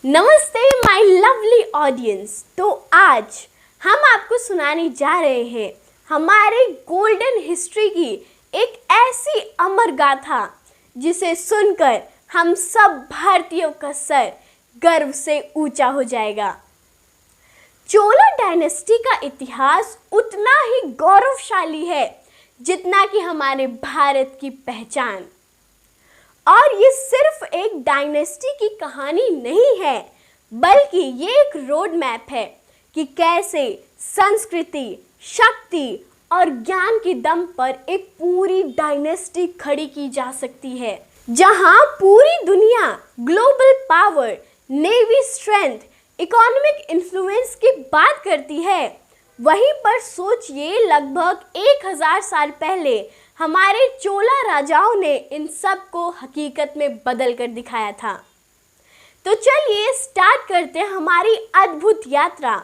नमस्ते my lovely audience. तो आज हम आपको सुनाने जा रहे हैं हमारे गोल्डन हिस्ट्री की एक ऐसी अमर गाथा जिसे सुनकर हम सब भारतीयों का सर गर्व से ऊंचा हो जाएगा। चोला डायनेस्टी का इतिहास उतना ही गौरवशाली है जितना कि हमारे भारत की पहचान। और ये सिर्फ एक डायनेस्टी की कहानी नहीं है, बल्कि ये एक रोड मैप है कि कैसे संस्कृति, शक्ति और ज्ञान के दम पर एक पूरी डायनेस्टी खड़ी की जा सकती है। जहां पूरी दुनिया global power, navy strength, economic influence की बात करती है, वहीं पर सोचिए लगभग 1000 साल पहले हमारे चोला राजाओं ने इन सब को हकीकत में बदल कर दिखाया था। तो चलिए स्टार्ट करते हैं हमारी अद्भुत यात्रा,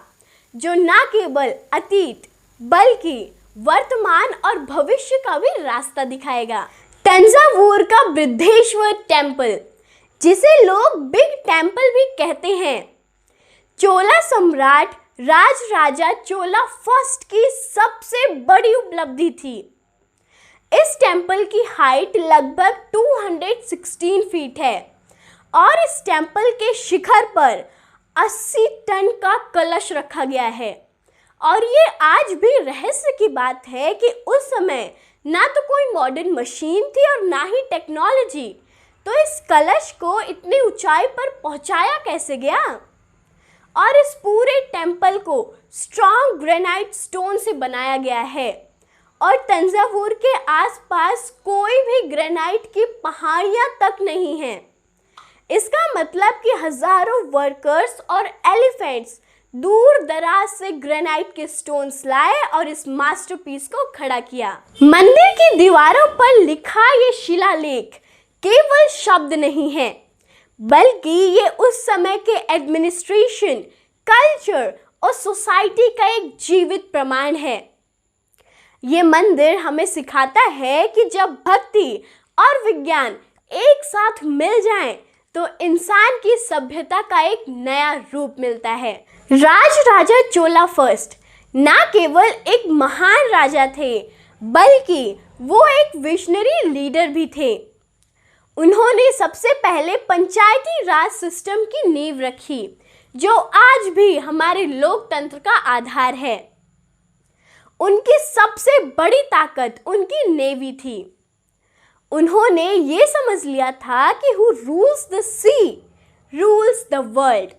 जो न केवल अतीत बल्कि वर्तमान और भविष्य का भी रास्ता दिखाएगा। तंजावुर का बृहदेश्वर टेम्पल, जिसे लोग बिग टेम्पल भी कहते हैं, चोला सम्राट राजराजा चोला फर्स्ट की सबसे बड़ी उपलब्धि थी। इस टेम्पल की हाइट लगभग 216 फीट है और इस टेम्पल के शिखर पर 80 टन का कलश रखा गया है। और ये आज भी रहस्य की बात है कि उस समय ना तो कोई मॉडर्न मशीन थी और ना ही टेक्नोलॉजी, तो इस कलश को इतनी ऊंचाई पर पहुंचाया कैसे गया। और इस पूरे टेम्पल को स्ट्रॉन्ग ग्रेनाइट स्टोन से बनाया गया है और तंजावुर के आसपास कोई भी ग्रेनाइट की पहाड़ियां तक नहीं हैं। इसका मतलब कि हजारों वर्कर्स और एलिफेंट्स दूर दराज से ग्रेनाइट के स्टोन्स लाए और इस मास्टरपीस को खड़ा किया। मंदिर की दीवारों पर लिखा ये शिलालेख केवल शब्द नहीं है, बल्कि ये उस समय के एडमिनिस्ट्रेशन, कल्चर और सोसाइटी का एक जीवित प्रमाण है। ये मंदिर हमें सिखाता है कि जब भक्ति और विज्ञान एक साथ मिल जाएं, तो इंसान की सभ्यता का एक नया रूप मिलता है। राजराजा चोला फर्स्ट ना केवल एक महान राजा थे, बल्कि वो एक विजनरी लीडर भी थे। उन्होंने सबसे पहले पंचायती राज सिस्टम की नींव रखी, जो आज भी हमारे लोकतंत्र का आधार है। उनकी सबसे बड़ी ताकत उनकी नेवी थी। उन्होंने ये समझ लिया था कि who rules the sea rules the world,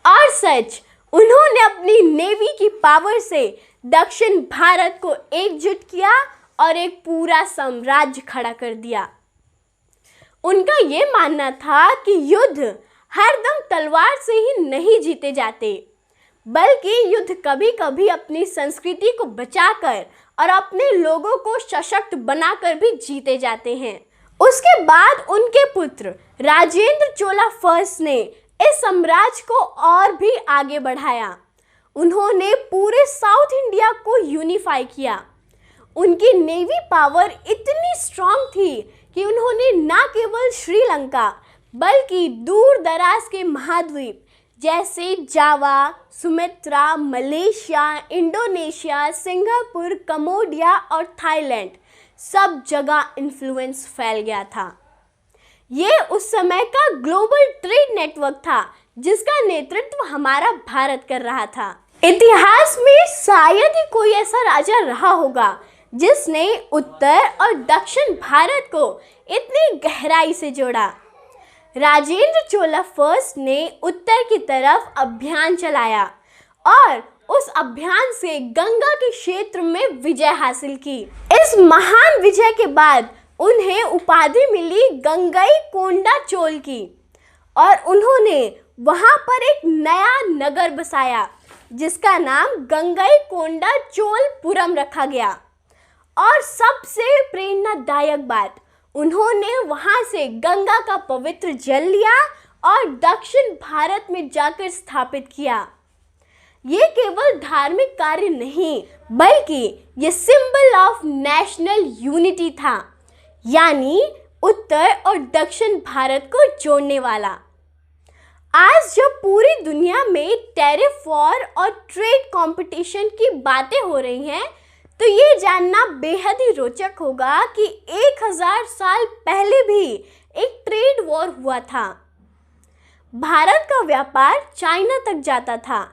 और सच उन्होंने अपनी नेवी की पावर से दक्षिण भारत को एकजुट किया और एक पूरा साम्राज्य खड़ा कर दिया। उनका ये मानना था कि युद्ध हरदम तलवार से ही नहीं जीते जाते, बल्कि युद्ध कभी कभी अपनी संस्कृति को बचाकर और अपने लोगों को सशक्त बनाकर भी जीते जाते हैं। उसके बाद उनके पुत्र राजेंद्र चोला फर्स्ट ने इस साम्राज्य को और भी आगे बढ़ाया। उन्होंने पूरे साउथ इंडिया को यूनिफाई किया। उनकी नेवी पावर इतनी स्ट्रांग थी कि उन्होंने न केवल श्रीलंका बल्कि दूर दराज के महाद्वीप जैसे जावा, सुमेत्रा, मलेशिया, इंडोनेशिया, सिंगापुर, कम्बोडिया और थाईलैंड, सब जगह इन्फ्लुएंस फैल गया था। ये उस समय का ग्लोबल ट्रेड नेटवर्क था जिसका नेतृत्व हमारा भारत कर रहा था। इतिहास में शायद ही कोई ऐसा राजा रहा होगा जिसने उत्तर और दक्षिण भारत को इतनी गहराई से जोड़ा। राजेंद्र चोला फर्स्ट ने उत्तर की तरफ अभियान चलाया और उस अभियान से गंगा के क्षेत्र में विजय हासिल की। इस महान विजय के बाद उन्हें उपाधि मिली गंगईकोंडा चोल की, और उन्होंने वहां पर एक नया नगर बसाया जिसका नाम गंगईकोंडा चोलपुरम रखा गया। और सबसे प्रेरणादायक बात, उन्होंने वहां से गंगा का पवित्र जल लिया और दक्षिण भारत में जाकर स्थापित किया। ये केवल धार्मिक कार्य नहीं, बल्कि ये सिंबल ऑफ नेशनल यूनिटी था, यानी उत्तर और दक्षिण भारत को जोड़ने वाला। आज जब पूरी दुनिया में टैरिफ वॉर और ट्रेड कंपटीशन की बातें हो रही हैं, तो ये जानना बेहद ही रोचक होगा कि 1000 साल पहले भी एक ट्रेड वॉर हुआ था। भारत का व्यापार चाइना तक जाता था,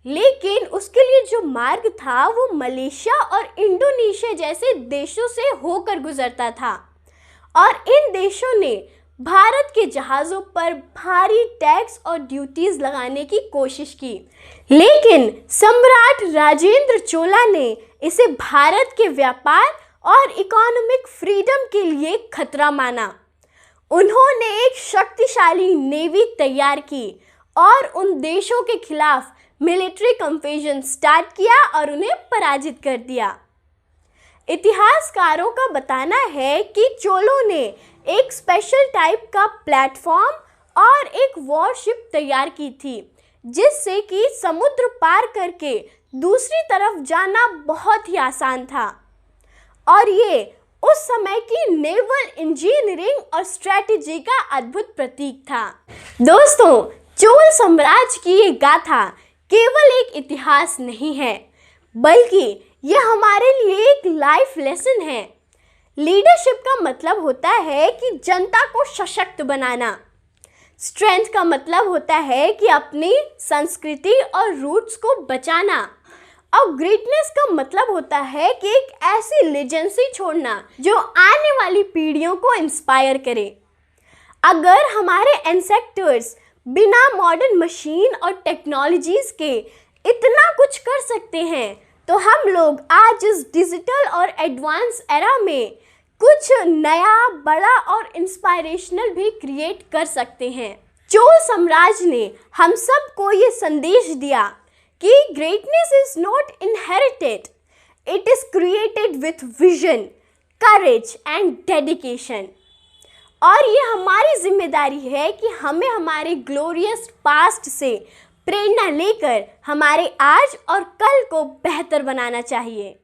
लेकिन उसके लिए जो मार्ग था वो मलेशिया और इंडोनेशिया जैसे देशों से होकर गुजरता था और इन देशों ने भारत के जहाज़ों पर भारी टैक्स और ड्यूटीज लगाने की कोशिश की, लेकिन सम्राट राजेंद्र चोला ने इसे भारत के व्यापार और इकोनॉमिक फ्रीडम के लिए खतरा माना। उन्होंने एक शक्तिशाली नेवी तैयार की और उन देशों के खिलाफ मिलिट्री कन्वर्जन स्टार्ट किया और उन्हें पराजित कर दिया। इतिहासकारों का बताना है कि चोलों ने एक स्पेशल टाइप का प्लेटफॉर्म और एक वॉरशिप तैयार की थी, जिससे कि समुद्र पार करके दूसरी तरफ जाना बहुत ही आसान था और ये उस समय की नेवल इंजीनियरिंग और स्ट्रेटजी का अद्भुत प्रतीक था। दोस्तों, चोल साम्राज्य की ये गाथा केवल एक इतिहास नहीं है, बल्कि यह हमारे लिए एक लाइफ लेसन है। लीडरशिप का मतलब होता है कि जनता को सशक्त बनाना। स्ट्रेंथ का मतलब होता है कि अपनी संस्कृति और रूट्स को बचाना। और ग्रेटनेस का मतलब होता है कि एक ऐसी लेजेंसी छोड़ना जो आने वाली पीढ़ियों को इंस्पायर करे। अगर हमारे एंसेस्टर्स बिना मॉडर्न मशीन और टेक्नोलॉजीज के इतना कुछ कर सकते हैं, तो हम लोग आज इस डिजिटल और एडवांस एरा में कुछ नया, बड़ा और इंस्पायरेशनल भी क्रिएट कर सकते हैं। चोल साम्राज्य ने हम सबको ये संदेश दिया कि greatness is not inherited, it is created with vision, courage and dedication. और ये हमारी जिम्मेदारी है कि हमें हमारे ग्लोरियस पास्ट से प्रेरणा लेकर हमारे आज और कल को बेहतर बनाना चाहिए।